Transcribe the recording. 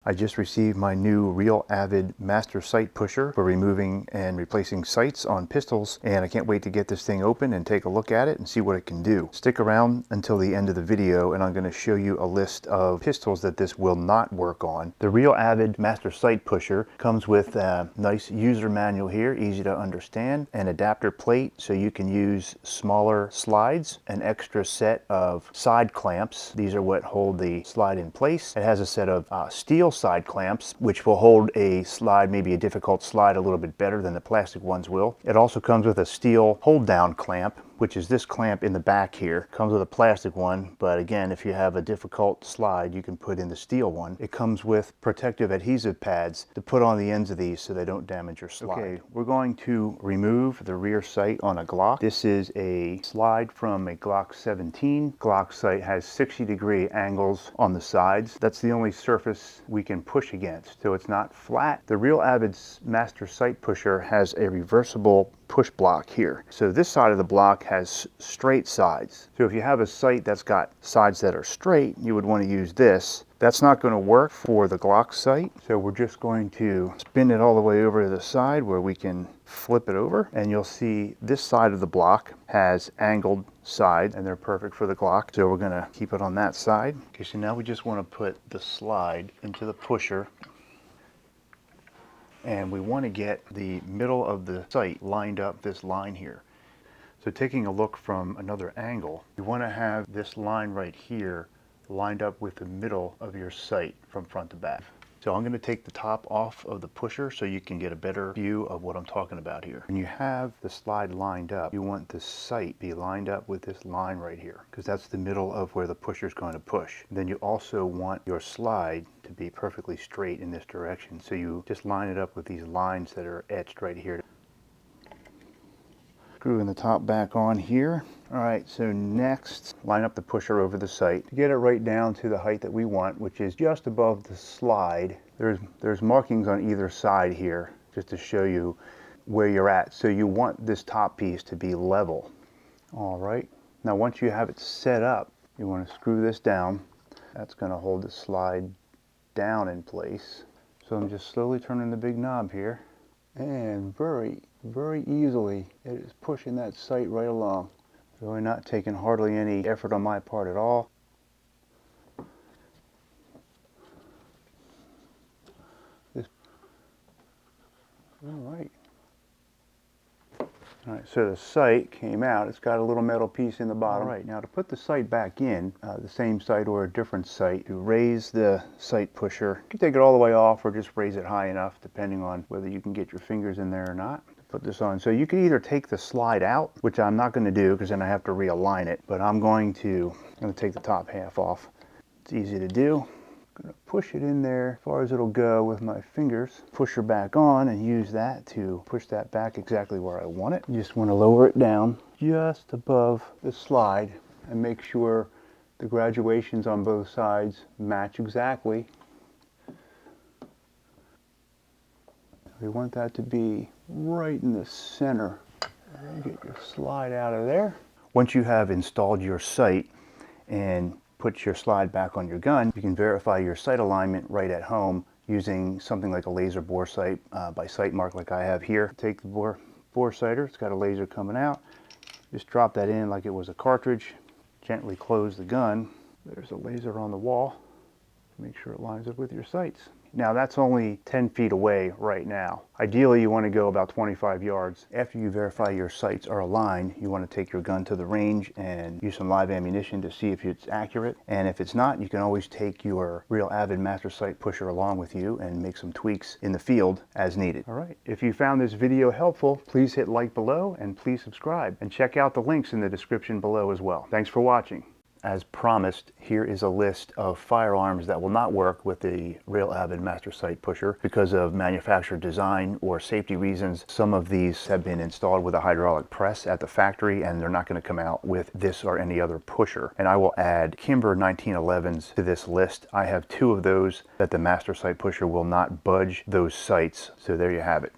I just received my new real Avid Master Sight Pusher for removing and replacing sights on pistols, and I can't wait to get this thing open and take a look at it and see what it can do. Stick around until the end of the video and I'm going to show you a list of pistols that this will not work on. The real Avid Master Sight Pusher comes with a nice user manual here, easy to understand, an adapter plate so you can use smaller slides, an extra set of side clamps. These are what hold the slide in place. It has a set of steel side clamps which will hold a slide, maybe a difficult slide, a little bit better than the plastic ones will. It also comes with a steel hold down clamp, which is this clamp in the back here. Comes with a plastic one, but again, if you have a difficult slide, you can put in the steel one. It comes with protective adhesive pads to put on the ends of these so they don't damage your slide. Okay, we're going to remove the rear sight on a Glock. This is a slide from a Glock 17. Glock sight has 60-degree angles on the sides. That's the only surface we can push against, so it's not flat. The real Avid Master Sight Pusher has a reversible push block here. So this side of the block has straight sides. So if you have a sight that's got sides that are straight, you would want to use this. That's not going to work for the Glock sight. So we're just going to spin it all the way over to the side where we can flip it over, and you'll see this side of the block has angled sides and they're perfect for the Glock. So we're going to keep it on that side. Okay, so now we just want to put the slide into the pusher. And we want to get the middle of the sight lined up this line here. So taking a look from another angle, you want to have this line right here lined up with the middle of your sight from front to back. So I'm going to take the top off of the pusher so you can get a better view of what I'm talking about here. When you have the slide lined up, you want the sight be lined up with this line right here, because that's the middle of where the pusher is going to push. And then you also want your slide to be perfectly straight in this direction. So you just line it up with these lines that are etched right here. Screwing the top back on here. All right, so next, line up the pusher over the sight to get it right down to the height that we want, which is just above the slide. There's markings on either side here just to show you where you're at. So you want this top piece to be level. All right, now once you have it set up, you want to screw this down. That's going to hold the slide down in place. So I'm just slowly turning the big knob here, and very easily it is pushing that sight right along. Really not taking hardly any effort on my part at all. All right, so the sight came out. It's got a little metal piece in the bottom. All right, now to put the sight back in, the same sight or a different sight, to raise the sight pusher, you can take it all the way off or just raise it high enough, depending on whether you can get your fingers in there or not. Put this on. So you can either take the slide out, which I'm not going to do because then I have to realign it, but I'm going to take the top half off. It's easy to do. I'm going to push it in there as far as it'll go with my fingers. Push her back on and use that to push that back exactly where I want it. You just want to lower it down just above the slide and make sure the graduations on both sides match exactly. We want that to be right in the center. Get your slide out of there. Once you have installed your sight and put your slide back on your gun, you can verify your sight alignment right at home using something like a Laser Boresight by Sightmark like I have here. Take the Boresighter, it's got a laser coming out. Just drop that in like it was a cartridge. Gently close the gun. There's a laser on the wall. Make sure it lines up with your sights. Now that's only 10 feet away right now. Ideally you want to go about 25 yards. After you verify your sights are aligned, you want to take your gun to the range and use some live ammunition to see if it's accurate. And if it's not, you can always take your real Avid Master Sight Pusher along with you and make some tweaks in the field as needed. All right, if you found this video helpful, please hit like below and please subscribe. And check out the links in the description below as well. Thanks for watching. As promised, here is a list of firearms that will not work with the real Avid Master Sight Pusher because of manufacturer design or safety reasons. Some of these have been installed with a hydraulic press at the factory and they're not going to come out with this or any other pusher. And I will add Kimber 1911s to this list. I have 2 of those that the Master Sight Pusher will not budge those sights. So there you have it.